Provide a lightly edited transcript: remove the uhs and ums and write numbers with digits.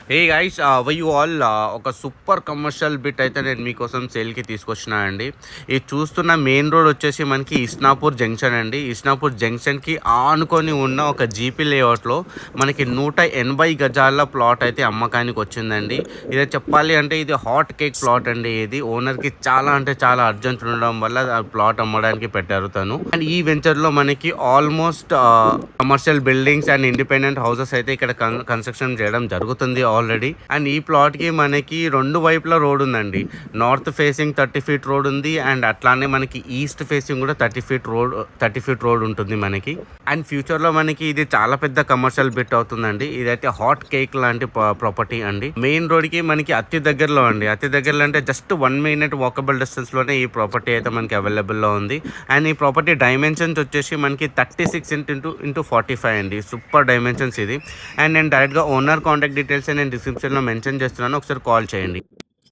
Hey guys why you all ఒక super commercial bit అయితే నేను మీకోసం సేల్కి తీసుకొచ్చినా అండి. ఇది చూస్తున్న మెయిన్ రోడ్ వచ్చేసి మనకి ఇస్నాపూర్ జంక్షన్ అండి. ఇస్నాపూర్ జంక్షన్కి ఆనుకొని ఉన్న ఒక జీపీ లేఅవుట్లో మనకి 180 గజాల ప్లాట్ అయితే అమ్మకానికి వచ్చిందండి. ఇదే చెప్పాలి అంటే ఇది హాట్ కేక్ ప్లాట్ అండి. ఇది ఓనర్కి చాలా అంటే చాలా అర్జెంట్ ఉండడం వల్ల ఆ ప్లాట్ అమ్మడానికి పెట్టారు తను. అండ్ ఈ వెంచర్లో మనకి almost commercial buildings and independent houses అయితే ఇక్కడ కన్స్ట్రక్షన్ చేయడం జరుగుతుంది ఆల్రెడీ. అండ్ ఈ ప్లాట్ కి మనకి రెండు వైపులా రోడ్ ఉందండి. నార్త్ ఫేసింగ్ 30 ఫీట్ రోడ్ ఉంది అండ్ అట్లానే మనకి ఈస్ట్ ఫేసింగ్ కూడా 30 ఫీట్ రోడ్ ఉంటుంది మనకి. అండ్ ఫ్యూచర్ లో మనకి ఇది చాలా పెద్ద కమర్షియల్ బిట్ అవుతుందండి. ఇదైతే హాట్ కేక్ లాంటి ప్రాపర్టీ అండి. మెయిన్ రోడ్ కి మనకి అతి దగ్గరలో అంటే జస్ట్ 1 మినిట్ వాకబుల్ డిస్టెన్స్ లోనే ఈ ప్రాపర్టీ అయితే మనకి అవైలబుల్ లో ఉంది. అండ్ ఈ ప్రాపర్టీ డైమెన్షన్స్ వచ్చేసి మనకి 36 ఇంటూ 45 అండి. సూపర్ డైమెన్షన్స్ ఇది. అండ్ నేను డైరెక్ట్గా ఓనర్ కాంటాక్ట్ డీటెయిల్స్ నేను డిస్క్రిప్షన్లో మెన్షన్ చేస్తున్నాను, ఒకసారి కాల్ చేయండి.